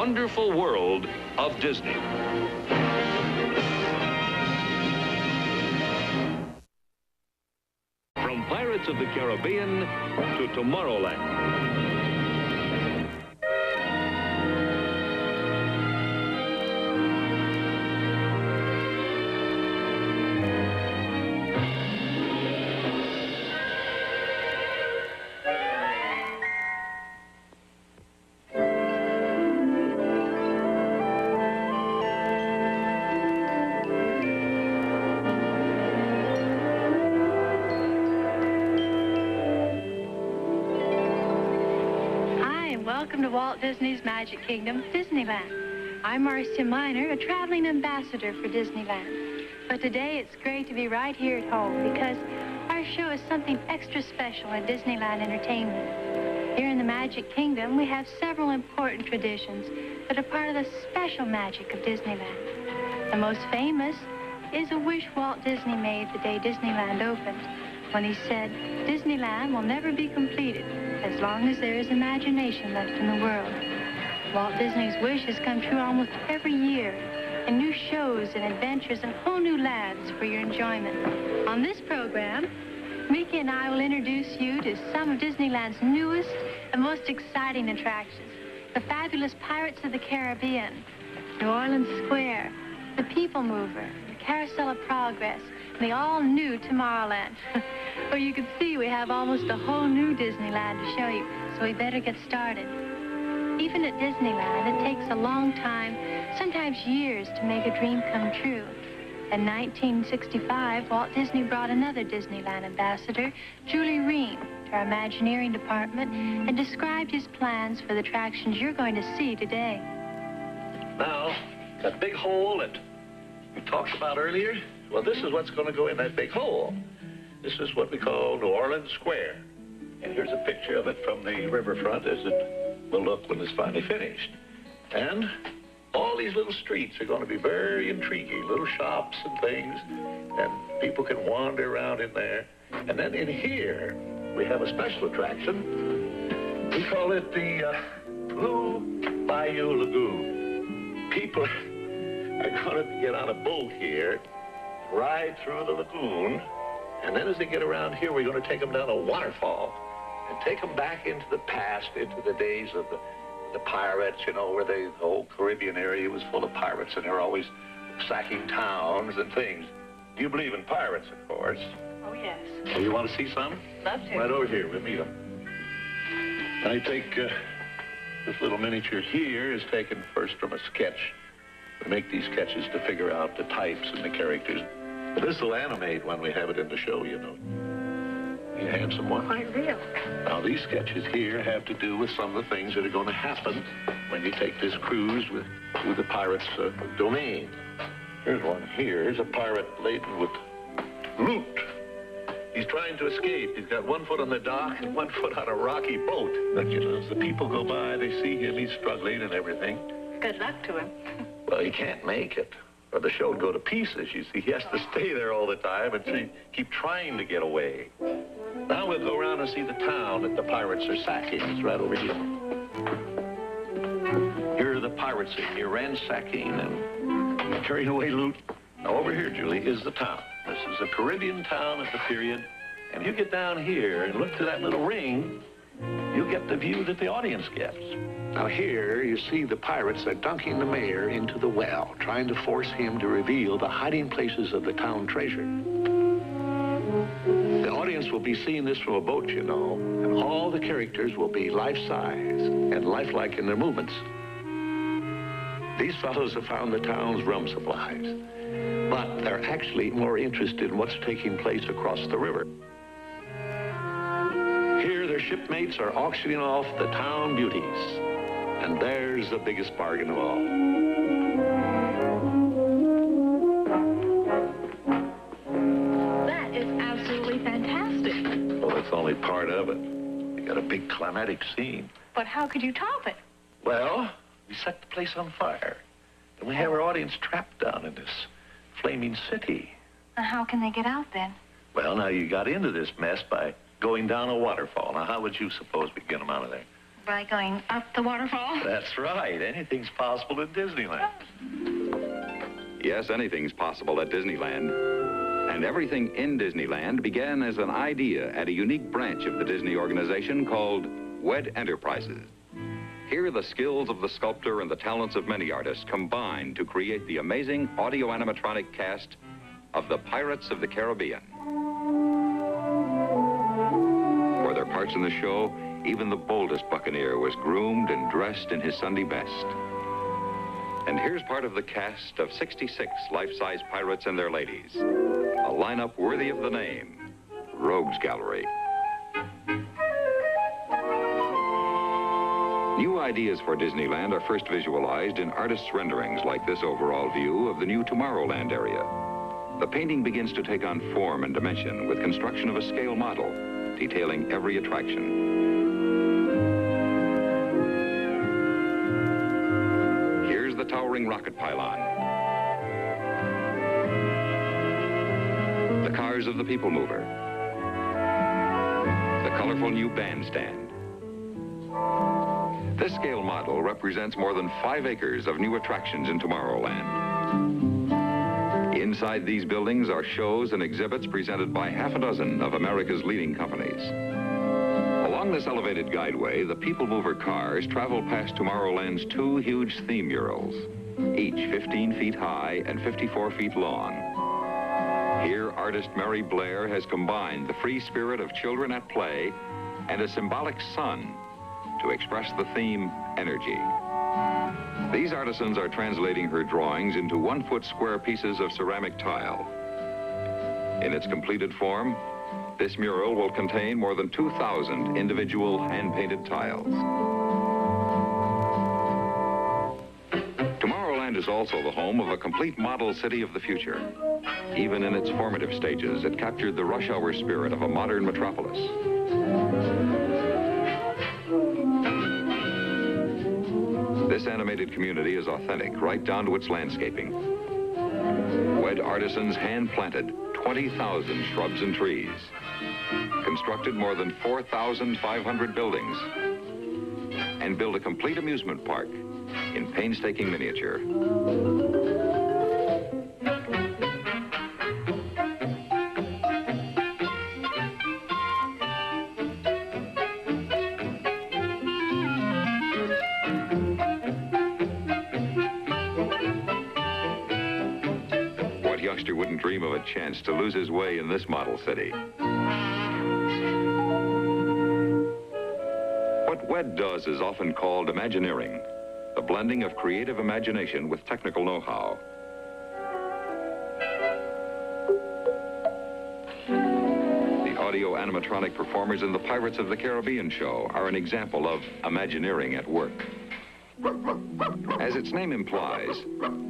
wonderful world of Disney. From Pirates of the Caribbean to Tomorrowland. Welcome to Walt Disney's Magic Kingdom, Disneyland. I'm Marcia Miner, a traveling ambassador for Disneyland. But today it's great to be right here at home because our show is something extra special in Disneyland entertainment. Here in the Magic Kingdom, we have several important traditions that are part of the special magic of Disneyland. The most famous is a wish Walt Disney made the day Disneyland opened, when he said, Disneyland will never be completed as long as there is imagination left in the world. Walt Disney's wish has come true almost every year, in new shows and adventures and whole new lands for your enjoyment. On this program, Mickey and I will introduce you to some of Disneyland's newest and most exciting attractions. The fabulous Pirates of the Caribbean, New Orleans Square, the People Mover, the Carousel of Progress, and the all-new Tomorrowland. Well, you can see we have almost a whole new Disneyland to show you, so we better get started. Even at Disneyland, it takes a long time, sometimes years, to make a dream come true. In 1965, Walt Disney brought another Disneyland ambassador, Julie Ream, to our Imagineering department and described his plans for the attractions you're going to see today. Now, that big hole that we talked about earlier, well, this is what's going to go in that big hole. This is what we call New Orleans Square. And here's a picture of it from the riverfront as it will look when it's finally finished. And all these little streets are going to be very intriguing, little shops and things, and people can wander around in there. And then in here, we have a special attraction. We call it the Blue Bayou Lagoon. People are going to get on a boat here, ride through the lagoon, and then as they get around here, we're going to take them down a waterfall and take them back into the past, into the days of the pirates, you know, where the whole Caribbean area was full of pirates, and they're always sacking towns and things. You believe in pirates, of course. Oh, yes. So you want to see some? Love to. Right over here, we'll meet them. I take this little miniature here is taken first from a sketch. We make these sketches to figure out the types and the characters. This will animate when we have it in the show, you know. You handsome one? Quite real. Now, these sketches here have to do with some of the things that are going to happen when you take this cruise through the pirates' domain. Here's one here. Here's a pirate laden with loot. He's trying to escape. He's got one foot on the dock and one foot on a rocky boat. But, you know, as the people go by, they see him. He's struggling and everything. Good luck to him. Well, he can't make it, or the show would go to pieces. You see, he has to stay there all the time and keep trying to get away. Now we'll go around and see the town that the pirates are sacking. It's right over here. Here are the pirates here ransacking and carrying away loot. Now over here, Julie, is the town. This is a Caribbean town at the period. And you get down here and look to that little ring, you'll get the view that the audience gets. Now here, you see the pirates are dunking the mayor into the well, trying to force him to reveal the hiding places of the town treasure. The audience will be seeing this from a boat, you know, and all the characters will be life-size and lifelike in their movements. These fellows have found the town's rum supplies, but they're actually more interested in what's taking place across the river. Here, their shipmates are auctioning off the town beauties. And there's the biggest bargain of all. That is absolutely fantastic. Well, that's only part of it. You got a big climatic scene. But how could you top it? Well, we set the place on fire. And we have our audience trapped down in this flaming city. How can they get out then? Well, now you got into this mess by going down a waterfall. Now, how would you suppose we get them out of there? by going up the waterfall? That's right. Anything's possible in Disneyland. Yes, anything's possible at Disneyland. And everything in Disneyland began as an idea at a unique branch of the Disney organization called WED Enterprises. Here, the skills of the sculptor and the talents of many artists combined to create the amazing audio-animatronic cast of the Pirates of the Caribbean. For their parts in the show, even the boldest buccaneer was groomed and dressed in his Sunday best. And here's part of the cast of 66 life-size pirates and their ladies. A lineup worthy of the name, Rogues Gallery. New ideas for Disneyland are first visualized in artists' renderings like this overall view of the new Tomorrowland area. The painting begins to take on form and dimension with construction of a scale model, detailing every attraction. Here's the towering rocket pylon. The cars of the People Mover. The colorful new bandstand. This scale model represents more than 5 acres of new attractions in Tomorrowland. Inside these buildings are shows and exhibits presented by half a dozen of America's leading companies. Along this elevated guideway, the People Mover cars travel past Tomorrowland's 2 huge theme murals, each 15 feet high and 54 feet long. Here, artist Mary Blair has combined the free spirit of children at play and a symbolic sun to express the theme, energy. These artisans are translating her drawings into 1-foot square pieces of ceramic tile. In its completed form, this mural will contain more than 2,000 individual hand-painted tiles. Tomorrowland is also the home of a complete model city of the future. Even in its formative stages, it captured the rush hour spirit of a modern metropolis. This animated community is authentic, right down to its landscaping. WED artisans hand-planted 20,000 shrubs and trees, constructed more than 4,500 buildings, and built a complete amusement park in painstaking miniature. Youngster wouldn't dream of a chance to lose his way in this model city. What WED does is often called Imagineering, the blending of creative imagination with technical know-how. The audio animatronic performers in the Pirates of the Caribbean show are an example of Imagineering at work. As its name implies,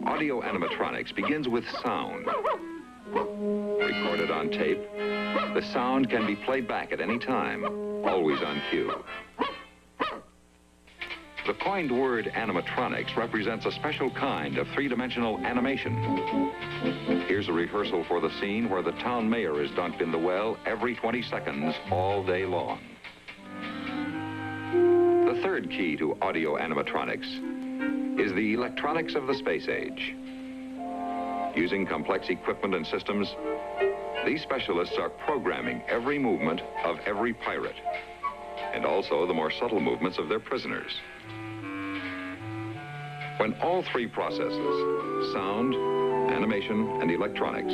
audio animatronics begins with sound. Recorded on tape, the sound can be played back at any time, always on cue. The coined word animatronics represents a special kind of three-dimensional animation. Here's a rehearsal for the scene where the town mayor is dunked in the well every 20 seconds all day long. The third key to audio animatronics is the electronics of the space age. Using complex equipment and systems, these specialists are programming every movement of every pirate, and also the more subtle movements of their prisoners. When all 3 processes, sound, animation, and electronics,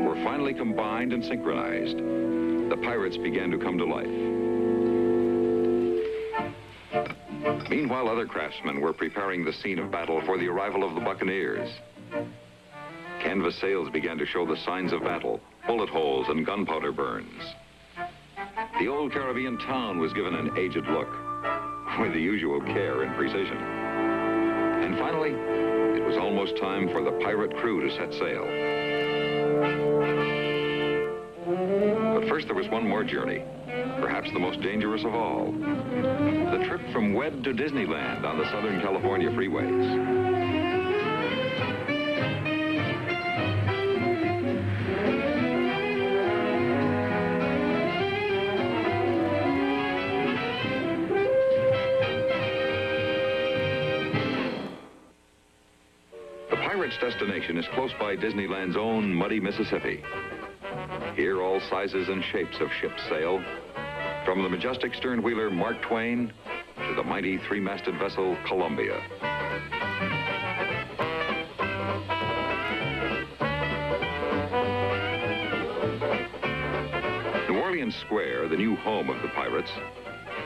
were finally combined and synchronized, the pirates began to come to life. Meanwhile, other craftsmen were preparing the scene of battle for the arrival of the buccaneers. Canvas sails began to show the signs of battle, bullet holes and gunpowder burns. The old Caribbean town was given an aged look, with the usual care and precision. And finally, it was almost time for the pirate crew to set sail. But first there was one more journey, perhaps the most dangerous of all. The trip from WED to Disneyland on the Southern California freeways. pirate's destination is close by Disneyland's own muddy Mississippi. Here, all sizes and shapes of ships sail, from the majestic stern-wheeler Mark Twain to the mighty three-masted vessel Columbia. New Orleans Square, the new home of the pirates,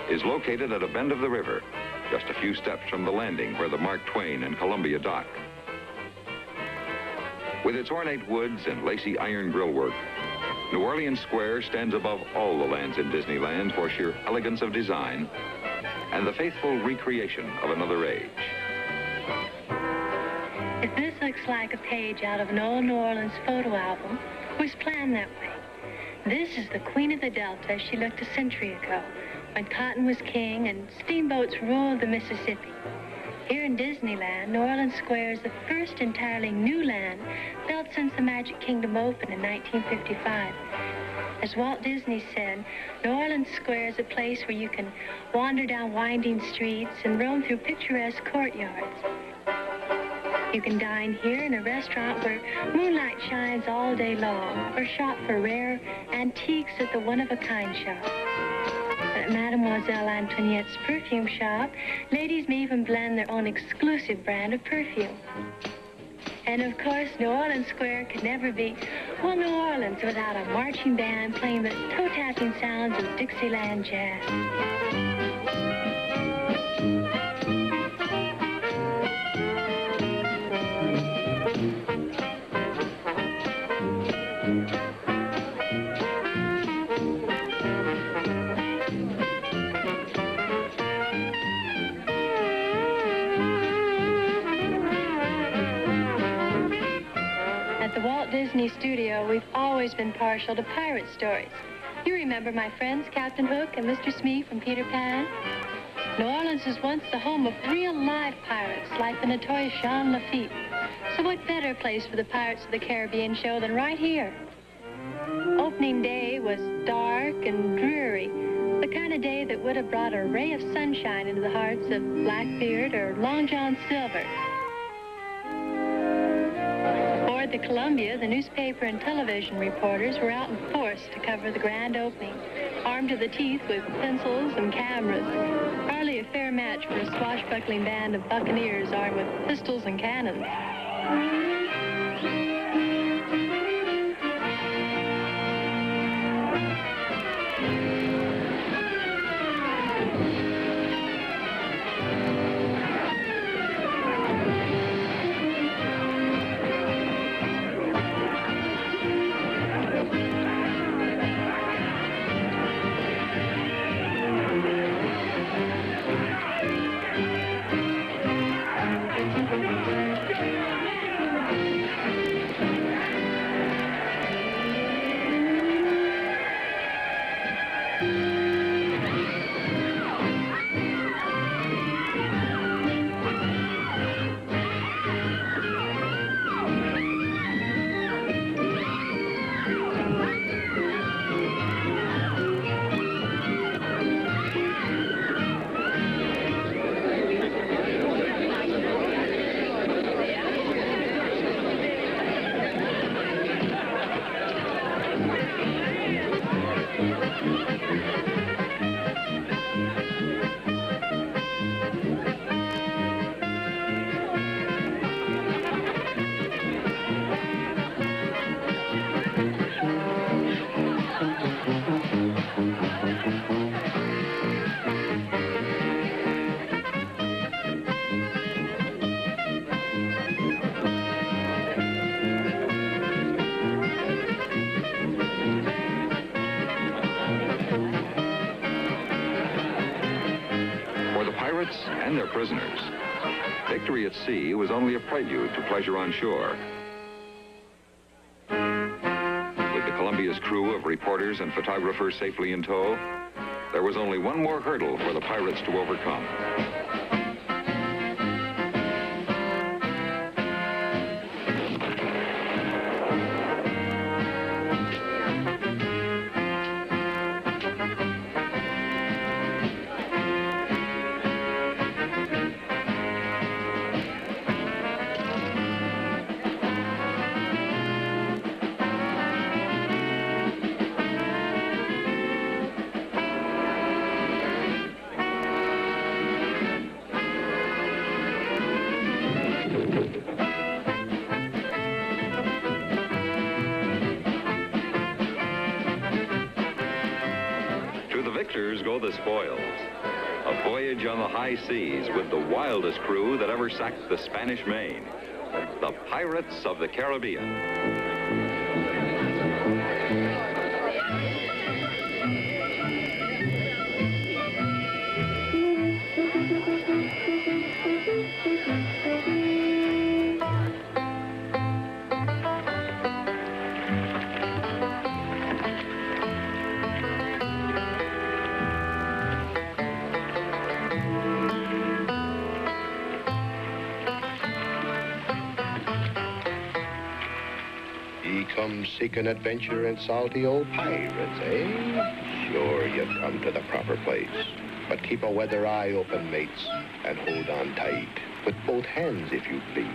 is located at a bend of the river, just a few steps from the landing where the Mark Twain and Columbia dock. With its ornate woods and lacy iron grillwork, New Orleans Square stands above all the lands in Disneyland for sheer elegance of design and the faithful recreation of another age. If this looks like a page out of an old New Orleans photo album, it was planned that way. This is the Queen of the Delta as she looked a century ago, when cotton was king and steamboats ruled the Mississippi. Here in Disneyland, New Orleans Square is the first entirely new land built since the Magic Kingdom opened in 1955. As Walt Disney said, New Orleans Square is a place where you can wander down winding streets and roam through picturesque courtyards. You can dine here in a restaurant where moonlight shines all day long, or shop for rare antiques at the one-of-a-kind shop. At Mademoiselle Antoinette's perfume shop, ladies may even blend their own exclusive brand of perfume. And of course, New Orleans Square could never be, well, New Orleans without a marching band playing the toe-tapping sounds of Dixieland jazz. At the Walt Disney Studio, we've always been partial to pirate stories. You remember my friends Captain Hook and Mr. Smee from Peter Pan? New Orleans was once the home of real live pirates like the notorious Jean Lafitte. So what better place for the Pirates of the Caribbean show than right here? Opening day was dark and dreary, the kind of day that would have brought a ray of sunshine into the hearts of Blackbeard or Long John Silver. Aboard the Columbia, the newspaper and television reporters were out in force to cover the grand opening, armed to the teeth with pencils and cameras. Hardly a fair match for a swashbuckling band of buccaneers armed with pistols and cannons. And their prisoners. Victory at sea was only a prelude to pleasure on shore. With the Columbia's crew of reporters and photographers safely in tow, there was only one more hurdle for the pirates to overcome. adventures go the spoils. A voyage on the high seas with the wildest crew that ever sacked the Spanish Main. The Pirates of the Caribbean. Come seeking adventure in salty old pirates, eh? Sure, you've come to the proper place. But keep a weather eye open, mates, and hold on tight. With both hands, if you please.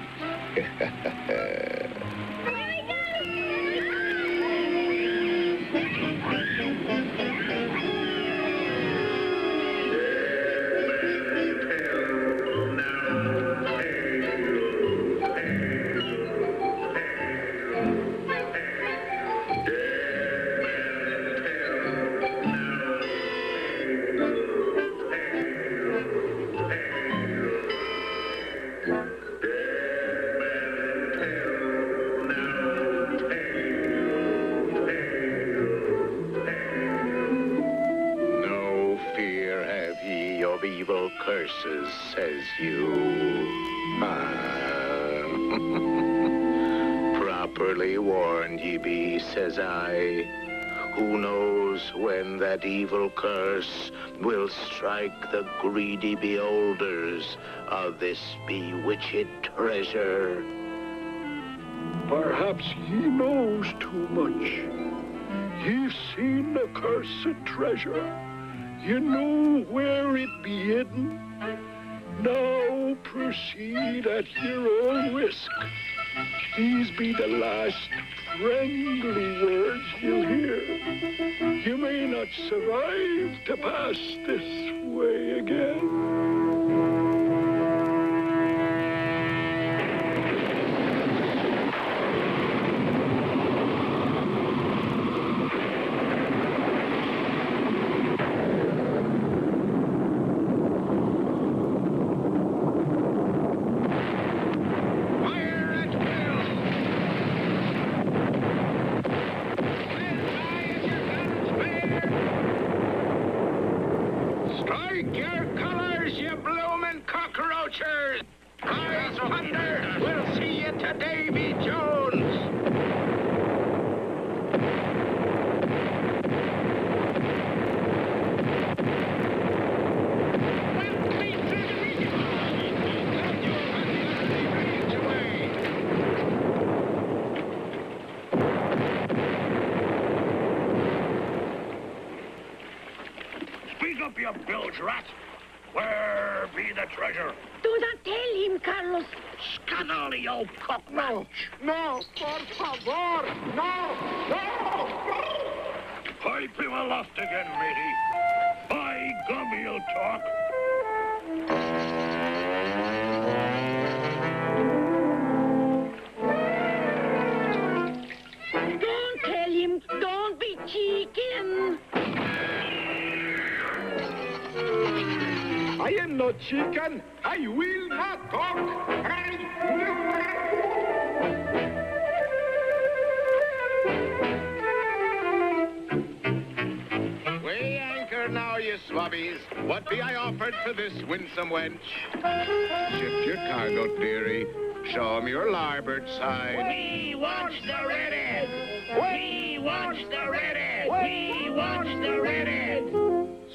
Evil curses, says you. Properly warned ye be, says I. Who knows when that evil curse will strike the greedy beholders of this bewitched treasure? Perhaps he knows too much. You've seen the cursed treasure. You know where it be hidden. Now proceed at your own risk. These be the last friendly words you'll hear. You may not survive to pass this way again. Rat, where be the treasure? Do not tell him, Carlos. Scannel, you cockroach. No, por favor, no, no, no! Pipe him aloft again, matey. By gum, he'll talk. Don't tell him. Don't be cheeking. I am not chicken. I will not talk. Weigh anchor now, you swabbies. What be I offered for this winsome wench? Shift your cargo, dearie. Show 'em your larboard side. We watch the redhead. We watch the redhead. We watch the redhead.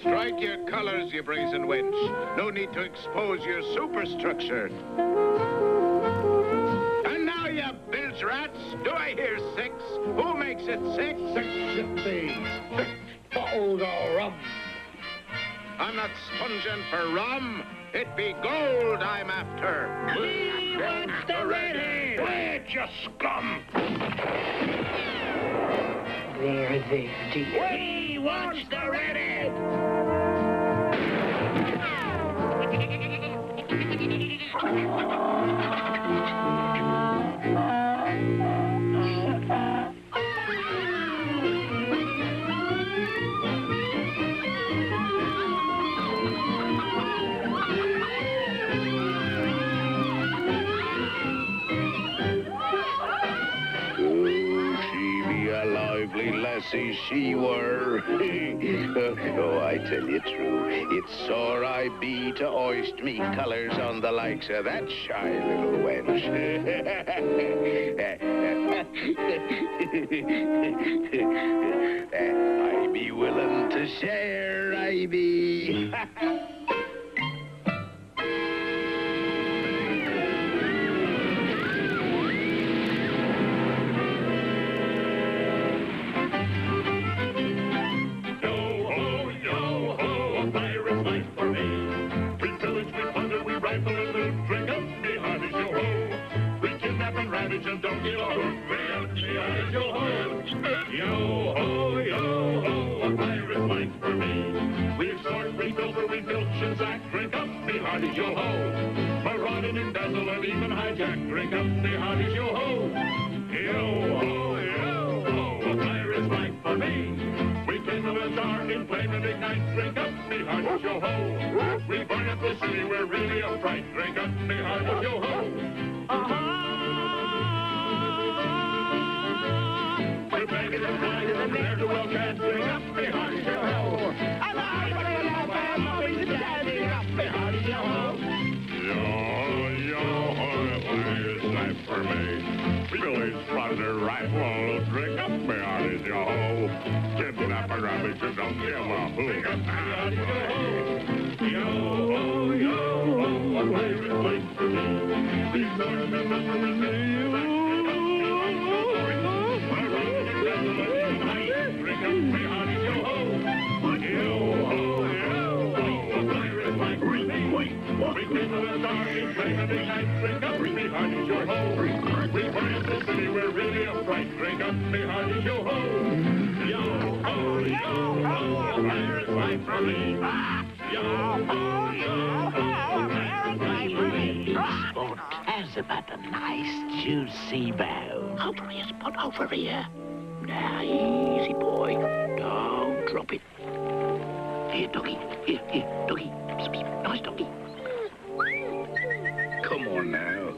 Strike your colors, you brazen wench. No need to expose your superstructure. And now, you bilge rats, do I hear 6? Who makes it 6? 6 bottles of rum. I'm not sponging for rum. It be gold I'm after. We watch the redhead. Wait, you scum. There, dear. We watch the redhead. fancy she were. Oh, I tell you true, it's sore I be to hoist me colours on the likes of that shy little wench. I be willing to share, I be. And don't get off. Yo-ho, yo-ho, a pirate's life for me. We extort, we pilfer, we filch and sack. Drink up, me hearties, yo-ho. Marauding, embezzle, and even hijack. Drink up, me hearties, yo-ho. Yo-ho, yo-ho, a pirate's life for me. We kindle a jar, inflame and ignite. Drink up, me hearties, yo-ho. We burn up the city, we're really a fright. Drink up, me hearties, yo-ho. We're begging and flying and there to well cast. Drink up, me hearties, yo-ho. I'm out, but I'm standing up, me hearties, yo-ho. Yo-ho, a pirate's life for me. Billy's spotted a rifle, drink up, me hearties, yo-ho. Kidnap a rabbit, you don't give a hoot. Drink up, me hearties, yo-ho. Yo-ho, yo-ho, a pirate's life for me. These swords and numbers and nails. Drink up, me hearties, yo-ho. Yo-ho, yo-ho, a pirate's life for me. We kindle a star in flame and ignite. Drink up, me hearties, yo-ho. We burn up the city, we're really a fright. Drink up, me hearties, yo-ho. Yo-ho, yo-ho, a pirate's life for me. Yo-ho, yo-ho, a pirate's life for me. Sport has about a nice juicy bone. Over here, Spot, over here. Now, easy, boy. Don't drop it. Here, doggy. Here, doggy. Psst, psst. Nice doggy. Come on now.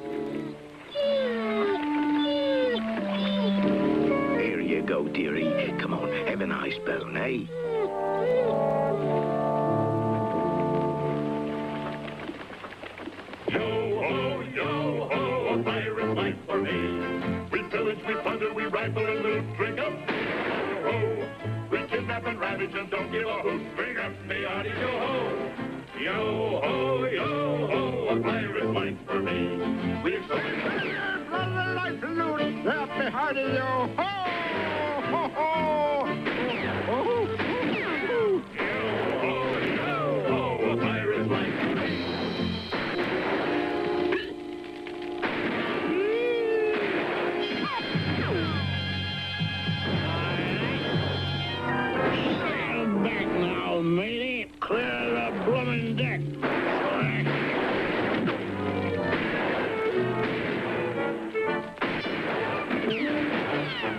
Here you go, dearie. Come on, have a nice bone, eh? Yo-ho, yo-ho, a pirate's life for me. We pillage, we plunder, we rifle and loot. Drink up, yo-ho. We kidnap and ravage and don't give a hoot. Drink up, me hearties, yo-ho. Yo-ho, yo-ho, a pirate's life for me. We extort life and loot. Drink up, me hearties, yo-ho. Ho-ho. Yo-ho, yo-ho, a pirate's life for me. Matey, clear the blooming deck.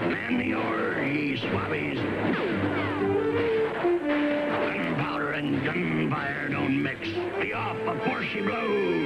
Man the order, ye swabbies. Gunpowder and gunfire don't mix. Be off before she blows.